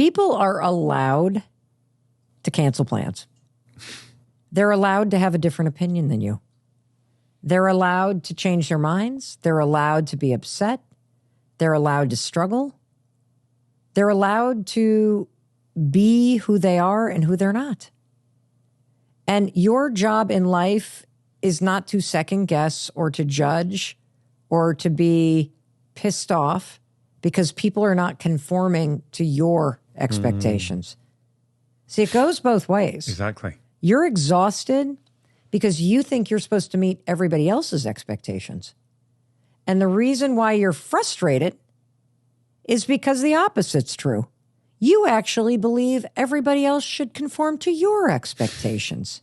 People are allowed to cancel plans. They're allowed to have a different opinion than you. They're allowed to change their minds. They're allowed to be upset. They're allowed to struggle. They're allowed to be who they are and who they're not. And your job in life is not to second guess or to judge or to be pissed off because people are not conforming to your expectations. See, it goes both ways. Exactly. You're exhausted because you think you're supposed to meet everybody else's expectations. And the reason why you're frustrated is because the opposite's true. You actually believe everybody else should conform to your expectations.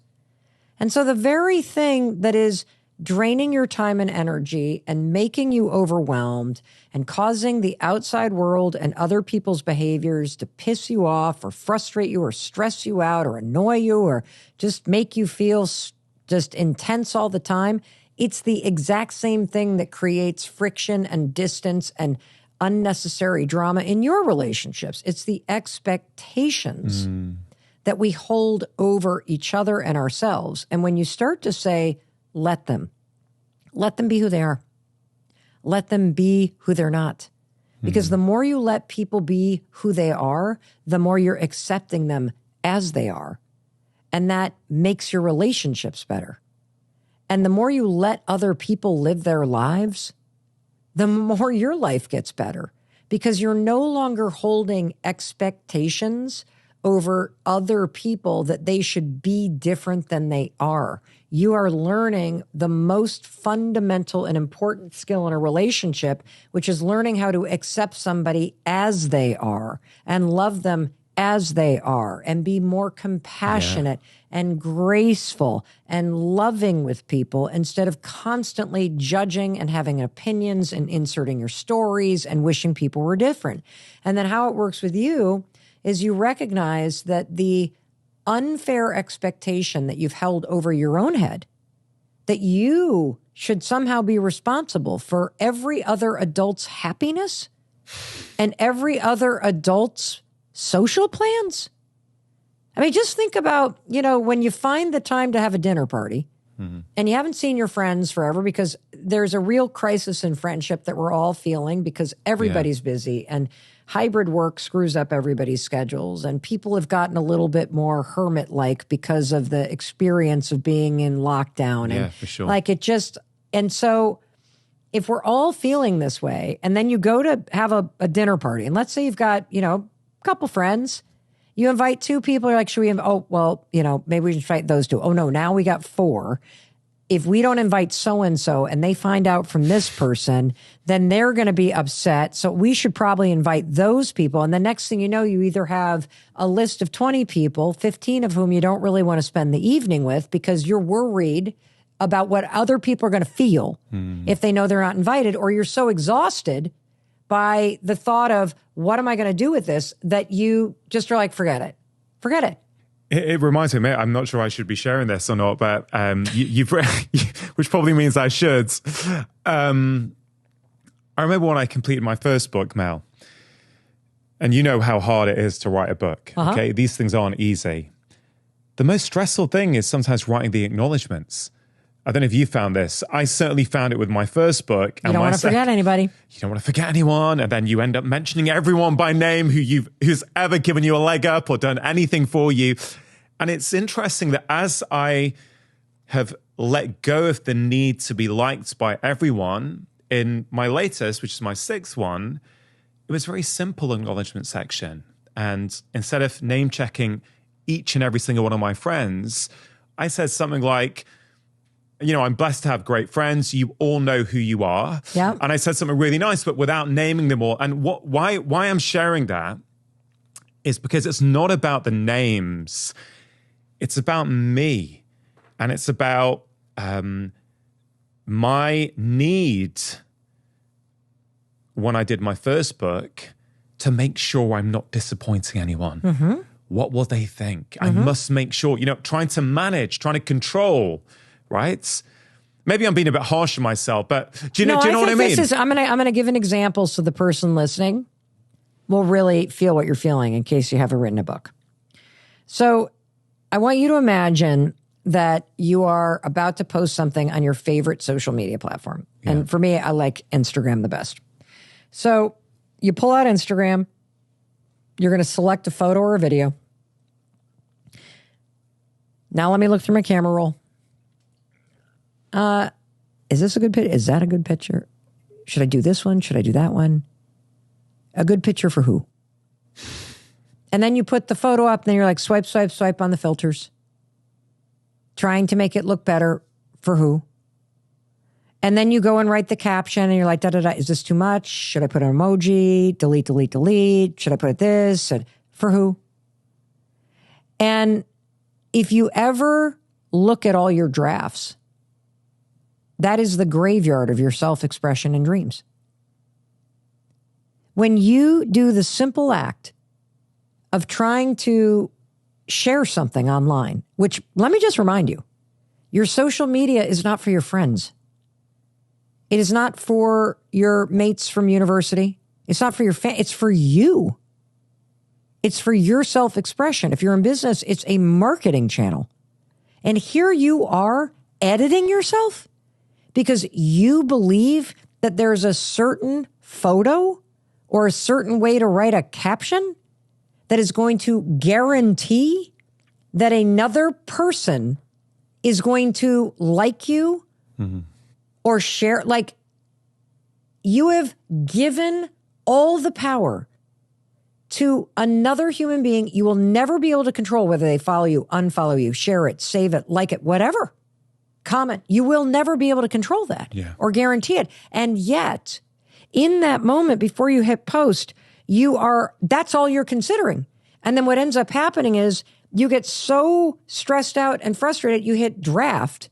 And so the very thing that is draining your time and energy and making you overwhelmed and causing the outside world and other people's behaviors to piss you off or frustrate you or stress you out or annoy you or just make you feel just intense all the time, it's the exact same thing that creates friction and distance and unnecessary drama in your relationships. It's the expectations that we hold over each other and ourselves. And when you start to say, let them be who they are. Let them be who they're not. Because the more you let people be who they are, the more you're accepting them as they are. And that makes your relationships better. And the more you let other people live their lives, the more your life gets better. Because you're no longer holding expectations over other people that they should be different than they are. You are learning the most fundamental and important skill in a relationship, which is learning how to accept somebody as they are and love them as they are and be more compassionate and graceful and loving with people instead of constantly judging and having opinions and inserting your stories and wishing people were different. And then how it works with you is you recognize that the unfair expectation that you've held over your own head, that you should somehow be responsible for every other adult's happiness and every other adult's social plans. I mean, just think about, when you find the time to have a dinner party and you haven't seen your friends forever because there's a real crisis in friendship that we're all feeling because everybody's busy and hybrid work screws up everybody's schedules and people have gotten a little bit more hermit-like because of the experience of being in lockdown. Yeah, and for sure. And so if we're all feeling this way and then you go to have a dinner party and let's say you've got, a couple friends, you invite two people, you're like, should we maybe we should invite those two. Oh no, now we got four. If we don't invite so-and-so and they find out from this person, then they're going to be upset. So we should probably invite those people. And the next thing you know, you either have a list of 20 people, 15 of whom you don't really want to spend the evening with because you're worried about what other people are going to feel if they know they're not invited, or you're so exhausted by the thought of what am I going to do with this that you just are like, forget it. Forget it. It reminds me, mate, I'm not sure I should be sharing this or not, but you've which probably means I should. I remember when I completed my first book, Mel, and you know how hard it is to write a book, okay? These things aren't easy. The most stressful thing is sometimes writing the acknowledgements. I don't know if you found this. I certainly found it with my first book. You don't want to forget anybody. You don't want to forget anyone. And then you end up mentioning everyone by name who's ever given you a leg up or done anything for you. And it's interesting that as I have let go of the need to be liked by everyone, in my latest, which is my sixth one, it was a very simple acknowledgement section. And instead of name checking each and every single one of my friends, I said something like, I'm blessed to have great friends. You all know who you are. Yeah. And I said something really nice, but without naming them all. And why I'm sharing that is because it's not about the names. It's about me. And it's about my need when I did my first book to make sure I'm not disappointing anyone. What will they think? I must make sure, trying to manage, trying to control, right? Maybe I'm being a bit harsh on myself, but do you know what I mean? I'm going to give an example so the person listening will really feel what you're feeling in case you haven't written a book. So I want you to imagine that you are about to post something on your favorite social media platform. Yeah. And for me, I like Instagram the best. So you pull out Instagram, you're going to select a photo or a video. Now let me look through my camera roll. Is this a good picture? Is that a good picture? Should I do this one? Should I do that one? A good picture for who? And then you put the photo up, and then you're like, swipe, swipe, swipe on the filters. Trying to make it look better for who? And then you go and write the caption, and you're like, da-da-da, is this too much? Should I put an emoji? Delete, delete, delete. Should I put this? For who? And if you ever look at all your drafts, that is the graveyard of your self-expression and dreams. When you do the simple act of trying to share something online, which, let me just remind you, your social media is not for your friends. It is not for your mates from university. It's not for your it's for you. It's for your self-expression. If you're in business, it's a marketing channel. And here you are editing yourself because you believe that there's a certain photo or a certain way to write a caption that is going to guarantee that another person is going to like you or share. Like, you have given all the power to another human being. You will never be able to control whether they follow you, unfollow you, share it, save it, like it, whatever. Comment. You will never be able to control that or guarantee it. And yet, in that moment before you hit post, that's all you're considering. And then what ends up happening is you get so stressed out and frustrated, you hit draft,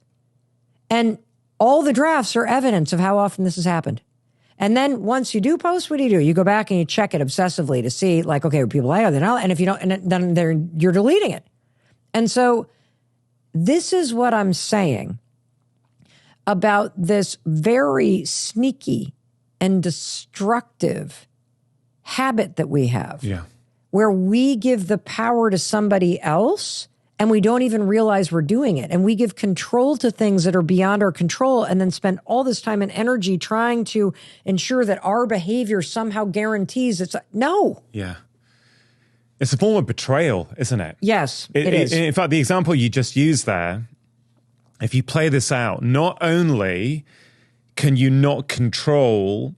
and all the drafts are evidence of how often this has happened. And then once you do post, what do? You go back and you check it obsessively to see, like, okay, are people like, they're not, and if you don't, and then you're deleting it. And so this is what I'm saying about this very sneaky and destructive habit that we have, where we give the power to somebody else and we don't even realize we're doing it. And we give control to things that are beyond our control and then spend all this time and energy trying to ensure that our behavior somehow guarantees it's no. Yeah. It's a form of betrayal, isn't it? Yes, it is. In fact, the example you just used there, if you play this out, not only can you not control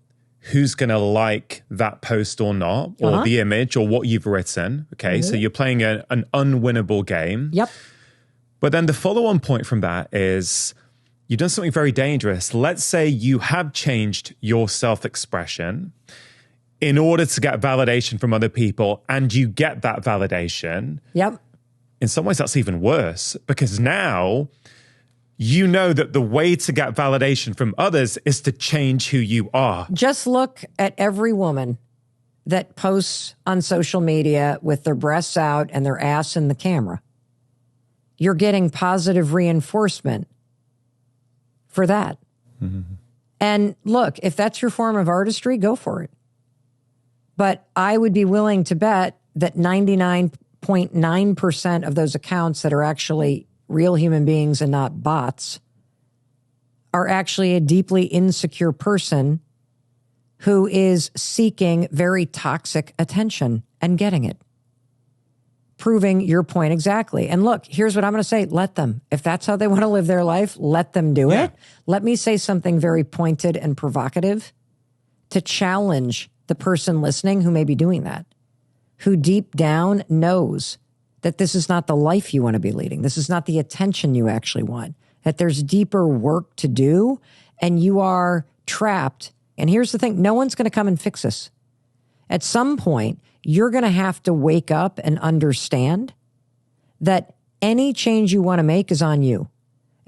who's going to like that post or not, or the image or what you've written, okay? So you're playing an unwinnable game. Yep. But then the follow-on point from that is you've done something very dangerous. Let's say you have changed your self-expression in order to get validation from other people, and you get that validation. Yep. In some ways, that's even worse, because now you know that the way to get validation from others is to change who you are. Just look at every woman that posts on social media with their breasts out and their ass in the camera. You're getting positive reinforcement for that. And look, if that's your form of artistry, go for it. But I would be willing to bet that 99.9% of those accounts that are actually real human beings and not bots are actually a deeply insecure person who is seeking very toxic attention and getting it. Proving your point exactly. And look, here's what I'm going to say. Let them. If that's how they want to live their life, let them do it. Let me say something very pointed and provocative to challenge the person listening who may be doing that, who deep down knows that this is not the life you want to be leading. This is not the attention you actually want, that there's deeper work to do and you are trapped. And here's the thing, no one's going to come and fix this. At some point, you're going to have to wake up and understand that any change you want to make is on you.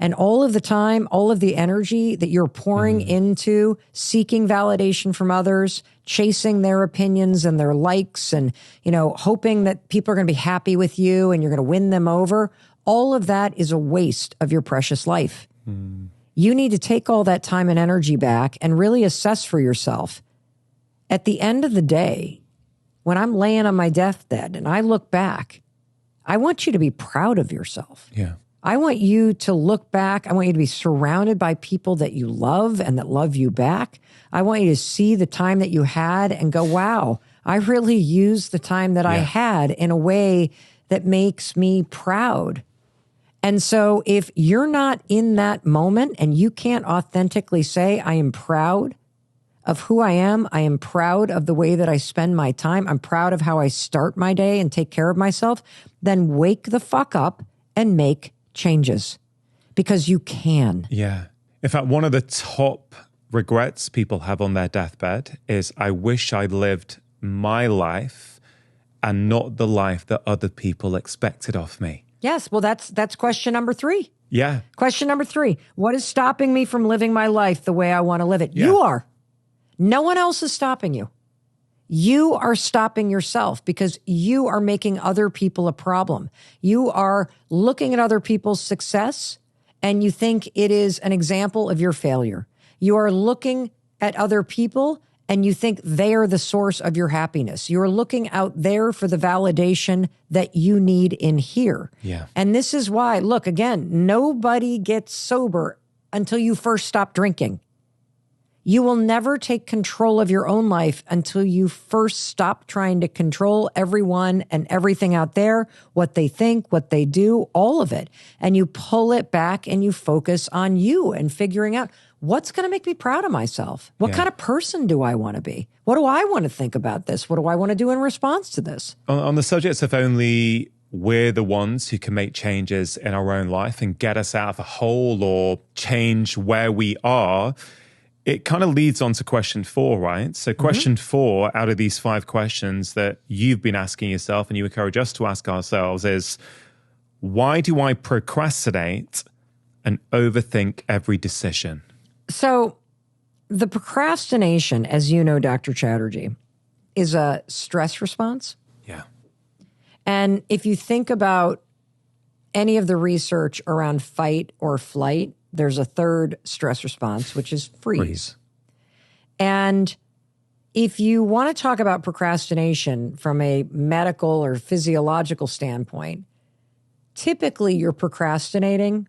And all of the time, all of the energy that you're pouring into seeking validation from others, chasing their opinions and their likes and, hoping that people are going to be happy with you and you're going to win them over, all of that is a waste of your precious life. You need to take all that time and energy back and really assess for yourself. At the end of the day, when I'm laying on my deathbed and I look back, I want you to be proud of yourself. Yeah. I want you to look back. I want you to be surrounded by people that you love and that love you back. I want you to see the time that you had and go, wow, I really used the time that I had in a way that makes me proud. And so if you're not in that moment and you can't authentically say, I am proud of who I am proud of the way that I spend my time, I'm proud of how I start my day and take care of myself, then wake the fuck up and make changes because you can. Yeah. In fact, one of the top regrets people have on their deathbed is, I wish I lived my life and not the life that other people expected of me. Yes. Well, that's question number 3. Yeah. Question number 3. What is stopping me from living my life the way I want to live it? Yeah. You are. No one else is stopping you. You are stopping yourself because you are making other people a problem. You are looking at other people's success and you think it is an example of your failure. You are looking at other people and you think they are the source of your happiness. You're looking out there for the validation that you need in here. Yeah. And this is why, look, again, nobody gets sober until you first stop drinking. You will never take control of your own life until you first stop trying to control everyone and everything out there, what they think, what they do, all of it. And you pull it back and you focus on you and figuring out what's going to make me proud of myself. What kind of person do I want to be? What do I want to think about this? What do I want to do in response to this? On the subject of only we're the ones who can make changes in our own life and get us out of a hole or change where we are, it kind of leads on to question 4, right? So question 4 out of these 5 questions that you've been asking yourself and you encourage us to ask ourselves is, why do I procrastinate and overthink every decision? So the procrastination, as you know, Dr. Chatterjee, is a stress response. Yeah. And if you think about any of the research around fight or flight, there's a third stress response, which is freeze. And if you want to talk about procrastination from a medical or physiological standpoint, typically you're procrastinating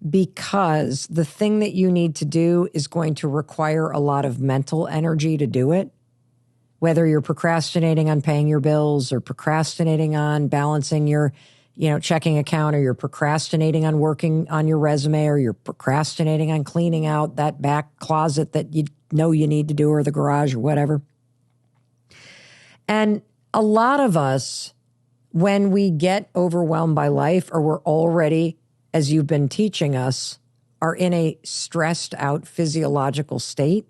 because the thing that you need to do is going to require a lot of mental energy to do it. Whether you're procrastinating on paying your bills or procrastinating on balancing your checking account, or you're procrastinating on working on your resume, or you're procrastinating on cleaning out that back closet that you know you need to do, or the garage or whatever. And a lot of us, when we get overwhelmed by life, or we're already, as you've been teaching us, are in a stressed out physiological state,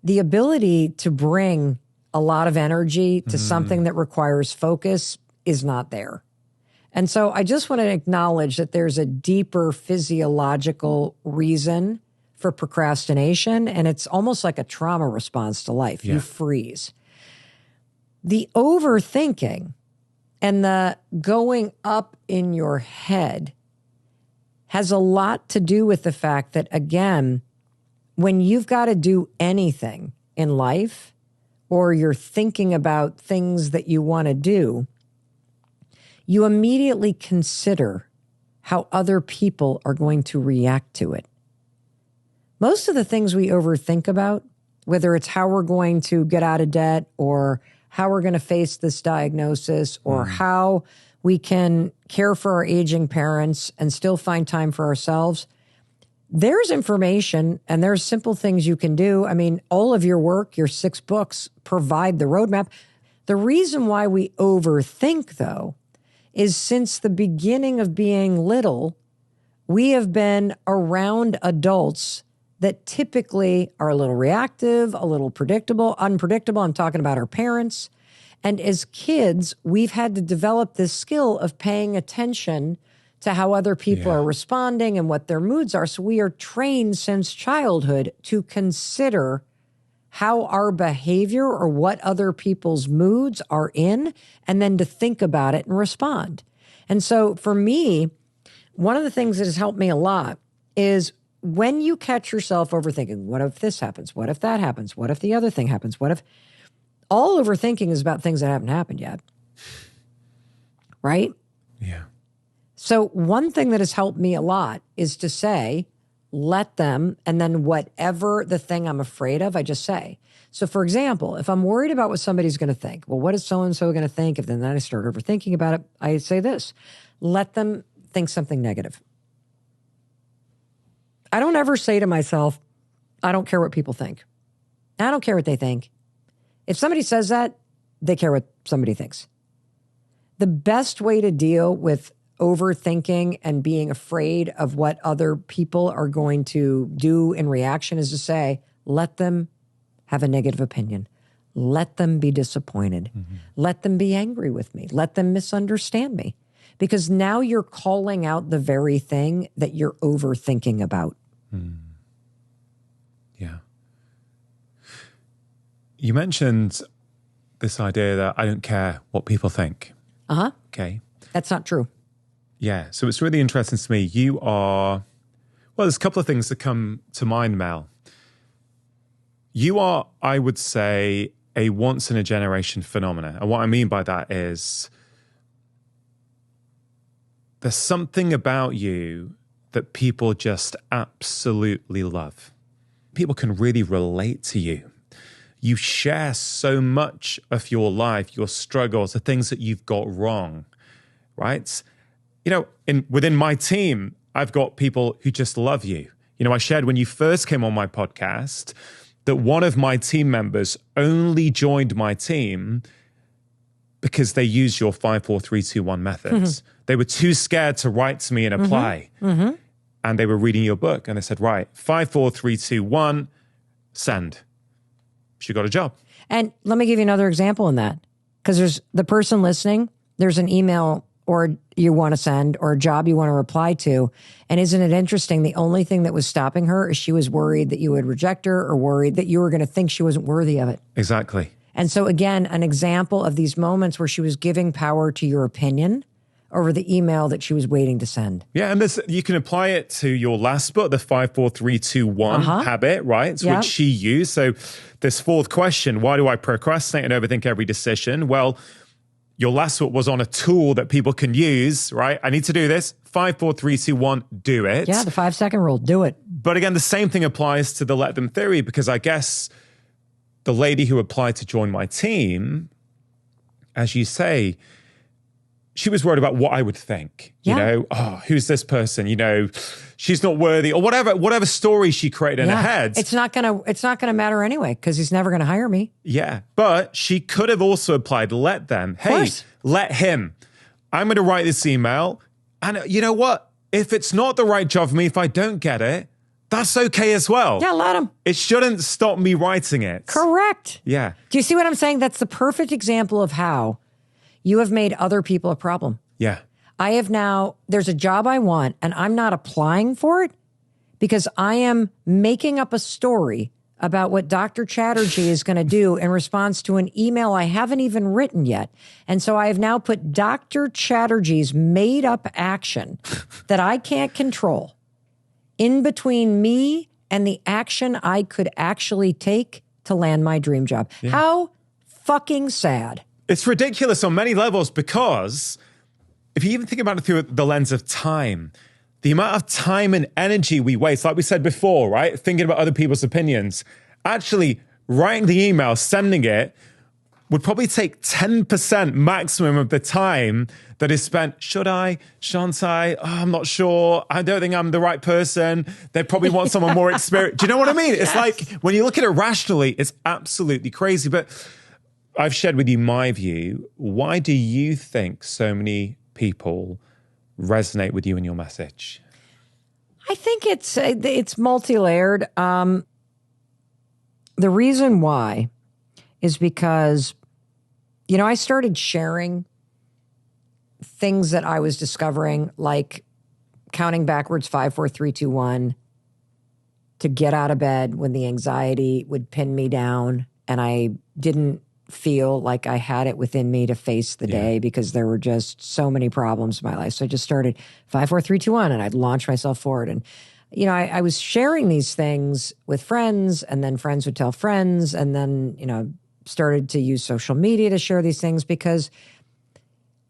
the ability to bring a lot of energy to something that requires focus is not there. And so I just want to acknowledge that there's a deeper physiological reason for procrastination, and it's almost like a trauma response to life. You freeze. The overthinking and the going up in your head has a lot to do with the fact that, again, when you've got to do anything in life, or you're thinking about things that you want to do, you immediately consider how other people are going to react to it. Most of the things we overthink about, whether it's how we're going to get out of debt, or how we're going to face this diagnosis, or how we can care for our aging parents and still find time for ourselves, there's information and there's simple things you can do. I mean, all of your work, your 6 books provide the roadmap. The reason why we overthink, though, is since the beginning of being little, we have been around adults that typically are a little reactive, a little unpredictable. I'm talking about our parents. And as kids, we've had to develop this skill of paying attention to how other people are responding and what their moods are. So we are trained since childhood to consider how our behavior or what other people's moods are in, and then to think about it and respond. And so for me, one of the things that has helped me a lot is when you catch yourself overthinking, what if this happens? What if that happens? What if the other thing happens? What if all overthinking is about things that haven't happened yet. Right? Yeah. So one thing that has helped me a lot is to say, let them, and then whatever the thing I'm afraid of, I just say. So for example, if I'm worried about what somebody's going to think, well, what is so-and-so going to think? If then I start overthinking about it, I say this, let them think something negative. I don't ever say to myself, I don't care what people think. I don't care what they think. If somebody says that, they care what somebody thinks. The best way to deal with overthinking and being afraid of what other people are going to do in reaction is to say, let them have a negative opinion. Let them be disappointed. Mm-hmm. Let them be angry with me. Let them misunderstand me. Because now you're calling out the very thing that you're overthinking about. Mm. Yeah. You mentioned this idea that I don't care what people think. Uh-huh. Okay. That's not true. Yeah. So it's really interesting to me. You are, well, there's a couple of things that come to mind, Mel. You are, I would say, a once in a generation phenomenon. And what I mean by that is there's something about you that people just absolutely love. People can really relate to you. You share so much of your life, your struggles, the things that you've got wrong, right? You know, within my team, I've got people who just love you. You know, I shared when you first came on my podcast that one of my team members only joined my team because they used your 5, 4, 3, 2, 1 methods. Mm-hmm. They were too scared to write to me and apply. Mm-hmm. Mm-hmm. And they were reading your book and they said, right, 5, 4, 3, 2, 1, send. She got a job. And let me give you another example in that. Because there's the person listening, there's an email or you want to send or a job you want to reply to. And isn't it interesting? The only thing that was stopping her is she was worried that you would reject her or worried that you were going to think she wasn't worthy of it. Exactly. And so again, an example of these moments where she was giving power to your opinion over the email that she was waiting to send. Yeah, and you can apply it to your last book, the 5, 4, 3, 2, 1 habit, right? Which she used. So this fourth question, why do I procrastinate and overthink every decision? Well, your last book was on a tool that people can use, right? I need to do this. 5, 4, 3, 2, 1, do it. Yeah, the 5-second rule, do it. But again, the same thing applies to the let them theory, because I guess the lady who applied to join my team, as you say, she was worried about what I would think. You know, oh, who's this person? You know, she's not worthy, or whatever story she created in her head. It's not gonna matter anyway, because he's never gonna hire me. Yeah. But she could have also applied let them. Hey, let him. I'm gonna write this email. And you know what? If it's not the right job for me, if I don't get it, that's okay as well. Yeah, let him. It shouldn't stop me writing it. Correct. Yeah. Do you see what I'm saying? That's the perfect example of how you have made other people a problem. Yeah. There's a job I want, and I'm not applying for it because I am making up a story about what Dr. Chatterjee is going to do in response to an email I haven't even written yet. And so I have now put Dr. Chatterjee's made up action that I can't control in between me and the action I could actually take to land my dream job. Yeah. How fucking sad. It's ridiculous on many levels, because if you even think about it through the lens of time, the amount of time and energy we waste, like we said before, right? Thinking about other people's opinions, actually writing the email, sending it, would probably take 10% maximum of the time that is spent. Should I? Shan't I? Oh, I'm not sure. I don't think I'm the right person. They probably want someone more experienced. Do you know what I mean? It's like, when you look at it rationally, it's absolutely crazy. But I've shared with you my view. Why do you think so many people resonate with you and your message? I think it's multi-layered. The reason why is because, you know, I started sharing things that I was discovering, like counting backwards 5, 4, 3, 2, 1 to get out of bed when the anxiety would pin me down and I didn't feel like I had it within me to face the day because there were just so many problems in my life. So I just started 5, 4, 3, 2, 1 and I'd launch myself forward. And, you know, I was sharing these things with friends, and then friends would tell friends, and then, you know, started to use social media to share these things because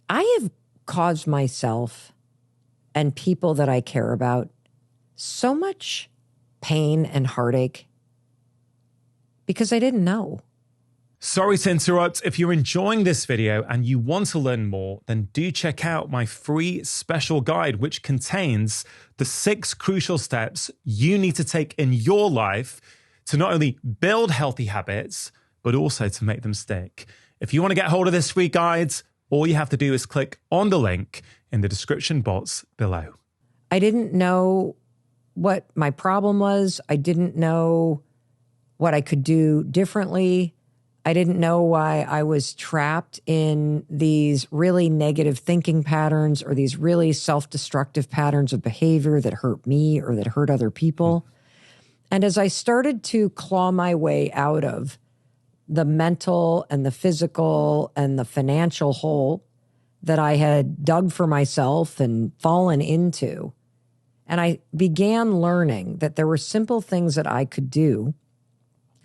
I have caused myself and people that I care about so much pain and heartache because I didn't know. Sorry to interrupt. If you're enjoying this video and you want to learn more, then do check out my free special guide, which contains the 6 crucial steps you need to take in your life to not only build healthy habits, but also to make them stick. If you want to get hold of this free guide, all you have to do is click on the link in the description box below. I didn't know what my problem was. I didn't know what I could do differently. I didn't know why I was trapped in these really negative thinking patterns or these really self-destructive patterns of behavior that hurt me or that hurt other people. And as I started to claw my way out of the mental and the physical and the financial hole that I had dug for myself and fallen into, and I began learning that there were simple things that I could do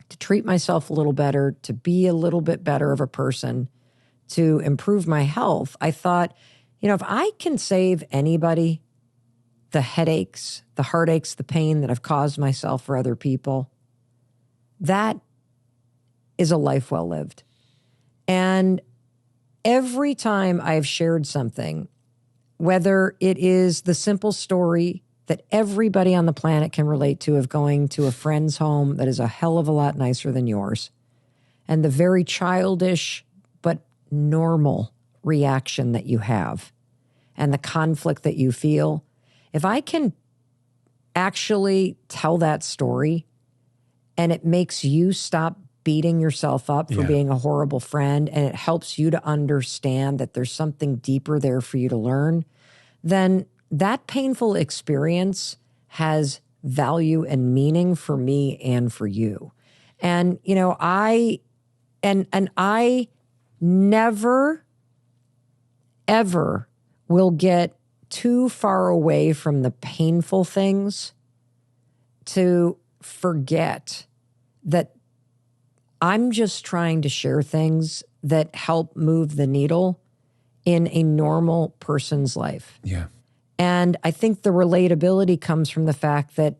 to treat myself a little better, to be a little bit better of a person, to improve my health, I thought, if I can save anybody the headaches, the heartaches, the pain that I've caused myself or other people, that is a life well lived. And every time I've shared something, whether it is the simple story that everybody on the planet can relate to of going to a friend's home that is a hell of a lot nicer than yours, and the very childish but normal reaction that you have and the conflict that you feel, if I can actually tell that story and it makes you stop beating yourself up for being a horrible friend and it helps you to understand that there's something deeper there for you to learn, then that painful experience has value and meaning for me and for you. And, I never, ever will get too far away from the painful things to forget that I'm just trying to share things that help move the needle in a normal person's life. Yeah. And I think the relatability comes from the fact that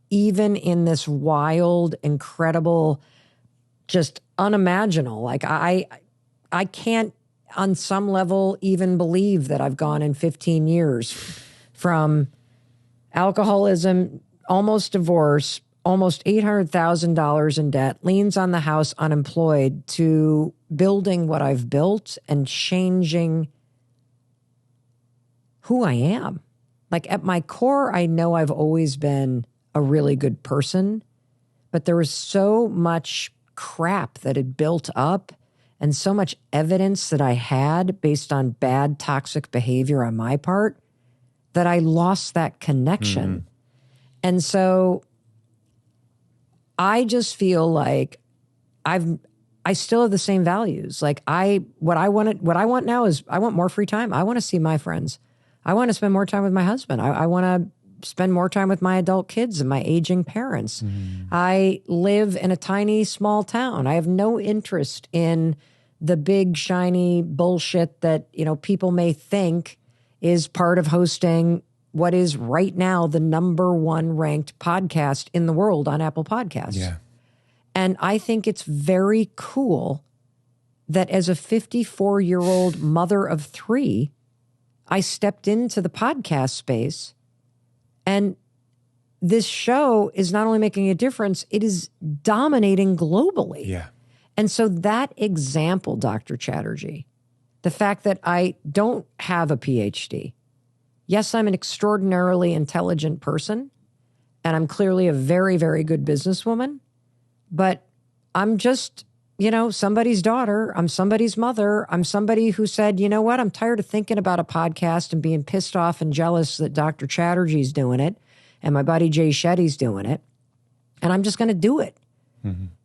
even in this wild, incredible, just unimaginable, like I can't on some level even believe that I've gone in 15 years from alcoholism, almost divorce, almost $800,000 in debt, liens on the house, unemployed, to building what I've built and changing who I am. Like at my core, I know I've always been a really good person, but there was so much crap that had built up and so much evidence that I had based on bad toxic behavior on my part that I lost that connection. And so I just feel like I still have the same values. Like what I want now is I want more free time. I want to see my friends. I want to spend more time with my husband. I want to spend more time with my adult kids and my aging parents. I live in a tiny, small town. I have no interest in the big, shiny bullshit that, people may think is part of hosting what is right now the #1 ranked podcast in the world on Apple Podcasts. Yeah. And I think it's very cool that as a 54-year-old mother of 3, I stepped into the podcast space, and this show is not only making a difference, it is dominating globally. Yeah. And so that example, Dr. Chatterjee, the fact that I don't have a PhD, yes, I'm an extraordinarily intelligent person, and I'm clearly a very, very good businesswoman, but I'm just, somebody's daughter. I'm somebody's mother. I'm somebody who said, you know what? I'm tired of thinking about a podcast and being pissed off and jealous that Dr. Chatterjee's doing it and my buddy Jay Shetty's doing it. And I'm just going to do it.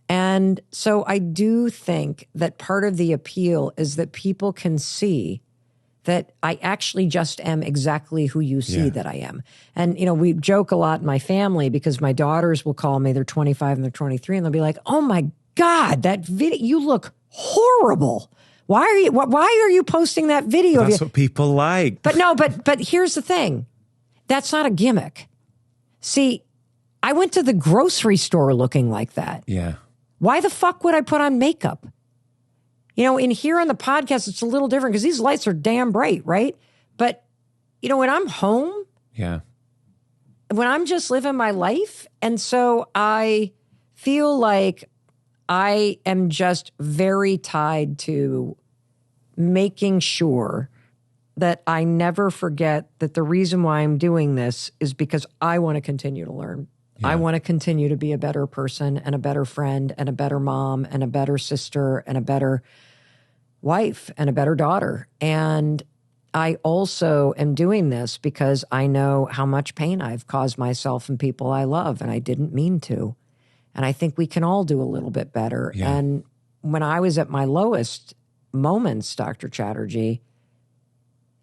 And so I do think that part of the appeal is that people can see that I actually just am exactly who you see that I am. And, we joke a lot in my family because my daughters will call me, they're 25 and they're 23, and they'll be like, oh my God, that video, you look horrible. Why are you posting that video? That's what people like. But here's the thing. That's not a gimmick. See, I went to the grocery store looking like that. Yeah. Why the fuck would I put on makeup? In here on the podcast, it's a little different because these lights are damn bright, right? But, when I'm home, when I'm just living my life, and so I feel like I am just very tied to making sure that I never forget that the reason why I'm doing this is because I want to continue to learn. Yeah. I want to continue to be a better person and a better friend and a better mom and a better sister and a better wife and a better daughter. And I also am doing this because I know how much pain I've caused myself and people I love, and I didn't mean to. And I think we can all do a little bit better. Yeah. And when I was at my lowest moments, Dr. Chatterjee,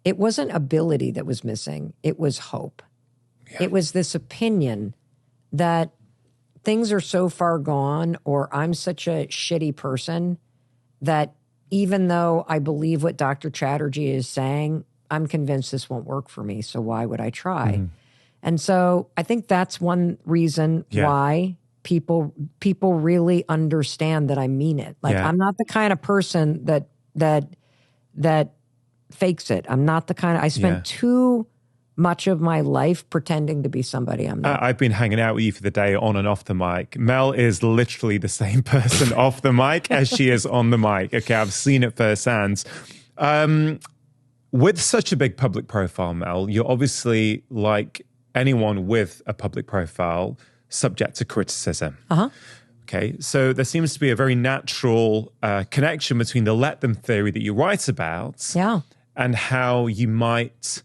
it wasn't ability that was missing. It was hope. Yeah. It was this opinion that things are so far gone, or I'm such a shitty person that even though I believe what Dr. Chatterjee is saying, I'm convinced this won't work for me. So why would I try? Mm-hmm. And so I think that's one reason why people really understand that I mean it. Like I'm not the kind of person that fakes it. I'm not the kind of, I spent too much of my life pretending to be somebody I'm not. I've been hanging out with you for the day on and off the mic. Mel is literally the same person off the mic as she is on the mic. Okay, I've seen it firsthand. With such a big public profile, Mel, you're obviously, like anyone with a public profile, subject to criticism. Uh-huh. Okay, so there seems to be a very natural connection between the let them theory that you write about and how you might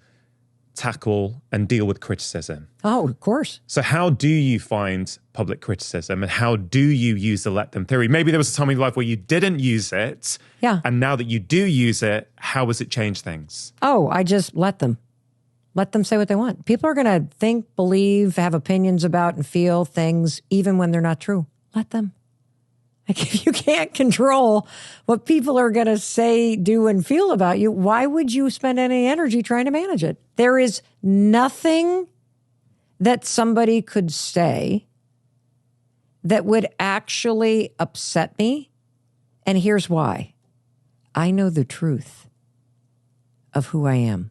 tackle and deal with criticism. Oh, of course. So how do you find public criticism, and how do you use the let them theory? Maybe there was a time in your life where you didn't use it. Yeah. And now that you do use it, how has it changed things? Oh, I just let them. Let them say what they want. People are going to think, believe, have opinions about, and feel things even when they're not true. Let them. Like, if you can't control what people are going to say, do, and feel about you, why would you spend any energy trying to manage it? There is nothing that somebody could say that would actually upset me. And here's why. I know the truth of who I am.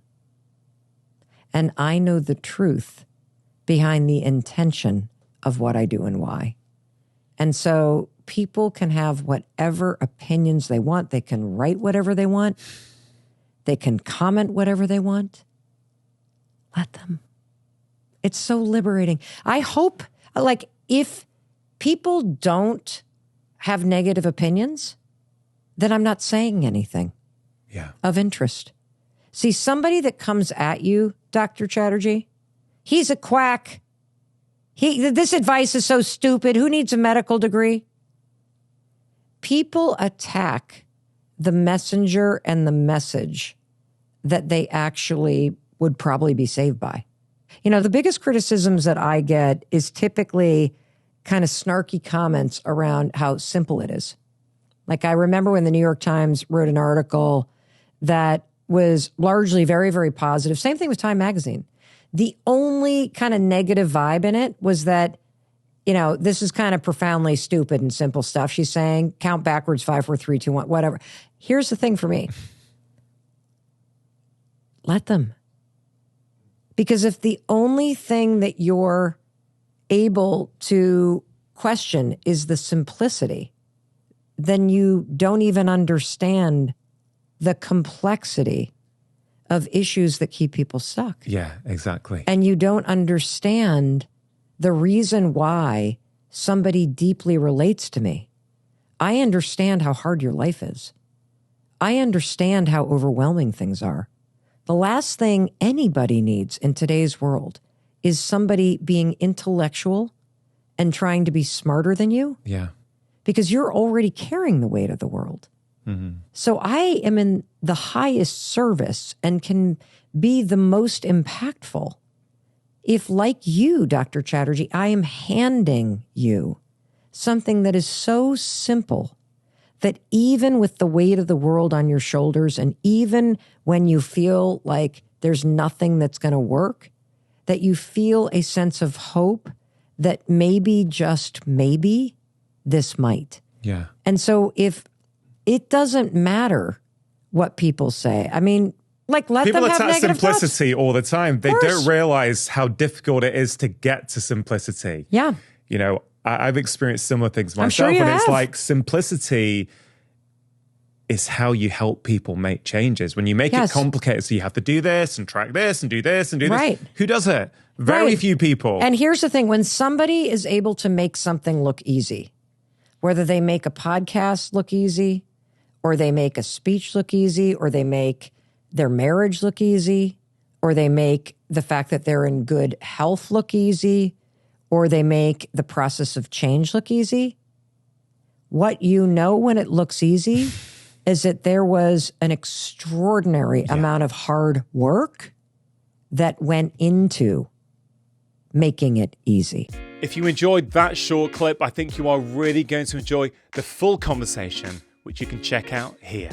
And I know the truth behind the intention of what I do and why. And so people can have whatever opinions they want. They can write whatever they want. They can comment whatever they want. Let them. It's so liberating. I hope, like, if people don't have negative opinions, then I'm not saying anything of interest. See, somebody that comes at you, Dr. Chatterjee, he's a quack. This advice is so stupid. Who needs a medical degree? People attack the messenger and the message that they actually would probably be saved by. The biggest criticisms that I get is typically kind of snarky comments around how simple it is. Like, I remember when the New York Times wrote an article that was largely very, very positive. Same thing with Time Magazine. The only kind of negative vibe in it was that, this is kind of profoundly stupid and simple stuff. She's saying, count backwards, 5, 4, 3, 2, 1, whatever. Here's the thing for me. Let them. Because if the only thing that you're able to question is the simplicity, then you don't even understand the complexity of issues that keep people stuck. Yeah, exactly. And you don't understand the reason why somebody deeply relates to me. I understand how hard your life is. I understand how overwhelming things are. The last thing anybody needs in today's world is somebody being intellectual and trying to be smarter than you. Yeah. Because you're already carrying the weight of the world. Mm-hmm. So I am in the highest service and can be the most impactful if, like you, Dr. Chatterjee, I am handing you something that is so simple that even with the weight of the world on your shoulders, and even when you feel like there's nothing that's going to work, that you feel a sense of hope that maybe, just maybe, this might. Yeah. And so if it doesn't matter what people say, I mean, like, let people them have attack negative thoughts. simplicity all the time. They don't realize how difficult it is to get to simplicity. Yeah. You know, I've experienced similar things myself. I'm sure you and it's have. like simplicity is how you help people make changes. When you make it complicated, so you have to do this and track this and do this and do this. Right. Who does it? Very few people. And here's the thing. When somebody is able to make something look easy, whether they make a podcast look easy, or they make a speech look easy, or they make their marriage look easy, or they make the fact that they're in good health look easy, or they make the process of change look easy, what you know when it looks easy is that there was an extraordinary amount of hard work that went into making it easy. If you enjoyed that short clip, I think you are really going to enjoy the full conversation, which you can check out here.